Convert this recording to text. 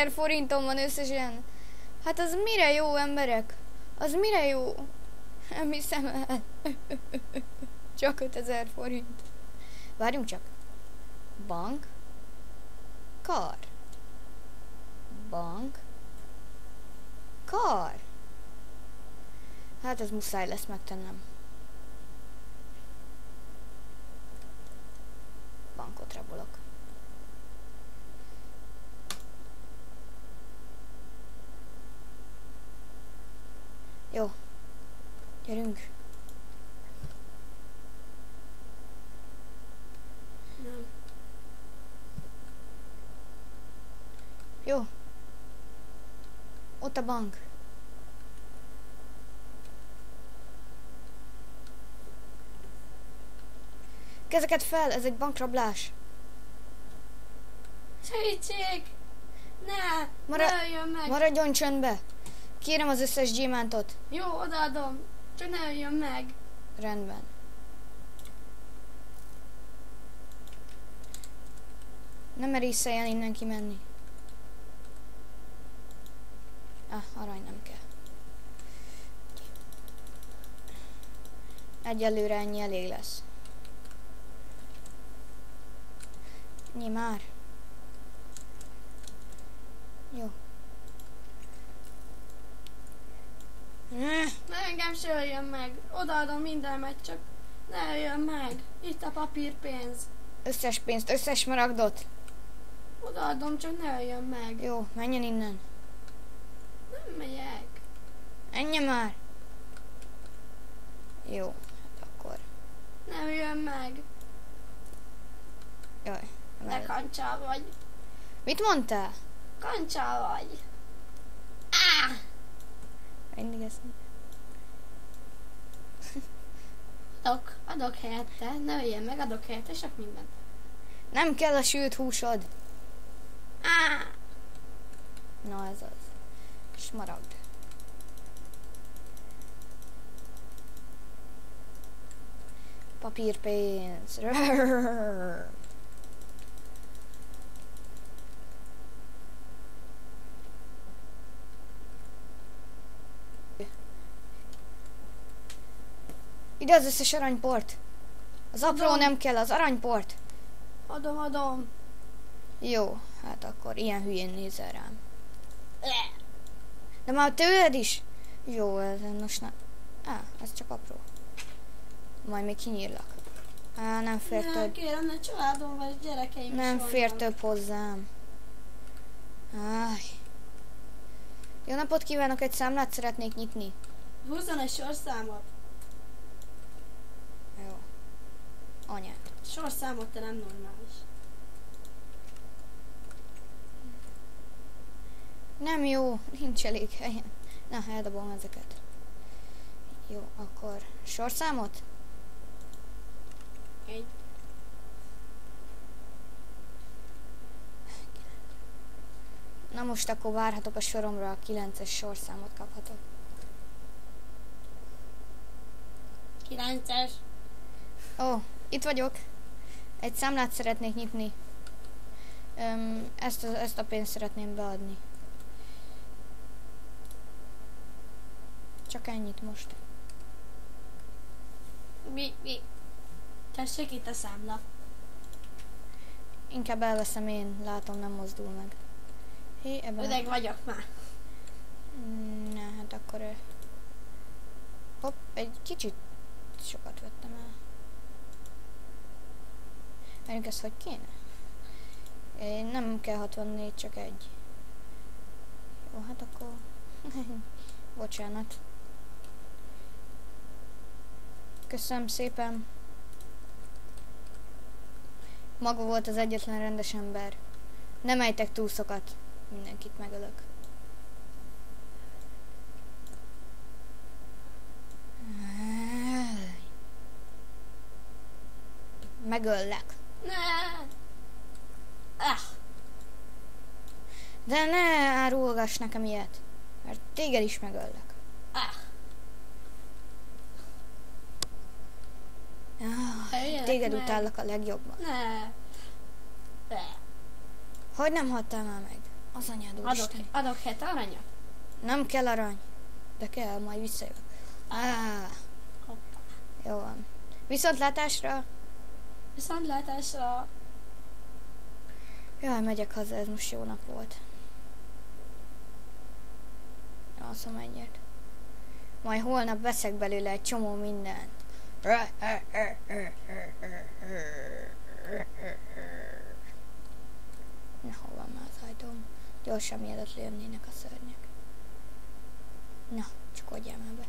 5000 forintom van összesen. Hát az mire jó, emberek? Az mire jó? Nem hiszem el. Csak 5000 forint. Várjunk csak. Bank. Kar. Bank. Kar. Hát ez muszáj lesz megtennem. Bankot rabolok. Jó. Gyerünk. Nem. Jó. Ott a bank. Kezeket fel, ez egy bankrablás. Segítség! Ne! Ne jöjjön meg! Maradjon csöndbe. Kérem az összes gyémántot. Jó, odaadom. Csak ne jöjjön meg. Rendben. Nem merészeljen innen kimenni. Arany nem kell. Egyelőre ennyi elég lesz. Ennyi már. Jó. Ne engem se jöjjön meg. Odaadom mindenmet, csak ne jöjjön meg. Itt a papírpénz. Összes pénzt, összes smaragdot. Odaadom, csak ne jöjjön meg. Jó, menjen innen. Nem megyek. Ennyi már. Jó, hát akkor. Nem jön meg. Jaj. Te kancsal vagy. Mit mondtál? Kancsal vagy. Mindig ezt. Adok helyette. Ne jöjjön meg, adok helyette sok mindent. Nem kell a sült húsod. Na ez az. Smaragd. Papírpénz. Ide az összes aranyport. Az apró Adom. nem kell, az aranyport. Adom. Jó, hát akkor ilyen hülyén nézel rám. De már tőled is? Jó, ez most nem. Ez csak apró. Majd még kinyírlak. Nem fér Ne, több. kérem, ne családom vagy gyerekeim Nem is fér vannak. több hozzám. Jó napot kívánok, egy számlát szeretnék nyitni. Húzzon egy sorszámot. Jó. Anyát. Sorszámot, te nem normális. Nem jó, nincs elég helyen. Na, eldobom ezeket. Jó, akkor sorszámot? Egy. Na most akkor várhatok a soromra, a 9-es sorszámot kaphatok. 9-es. Ó, itt vagyok. Egy számlát szeretnék nyitni. Ezt a pénzt szeretném beadni. Csak ennyit most. Mi? Tessék itt a számla. Inkább elveszem én, látom nem mozdul meg. Hé, ebben... Öreg vagyok már. Ne, hát akkor... Hopp, egy kicsit sokat vettem el. Várjunk, ezt hogy kéne? Nem kell 64, csak egy. Jó, hát akkor... Bocsánat. Köszönöm szépen. Maga volt az egyetlen rendes ember. Nem ejtek túszokat. Mindenkit megölök. Megöllek. Ne! De ne árulgass nekem ilyet. Mert téged is megöllek. Téged utállak a legjobban. Ne! Hogy nem haltál már meg? Az anyád úristen. Adok 7 aranyat? Nem kell arany. De kell, majd visszajövök. Hoppá. Jó van. Viszontlátásra. Viszontlátásra. Jaj, megyek haza, ez most jó nap volt. Alszom egyet. Majd holnap veszek belőle egy csomó mindent. Na, hol van már az ajtóm? Gyorsan mielőtt lejönnének a szörnyek. Na, csak adjál már be.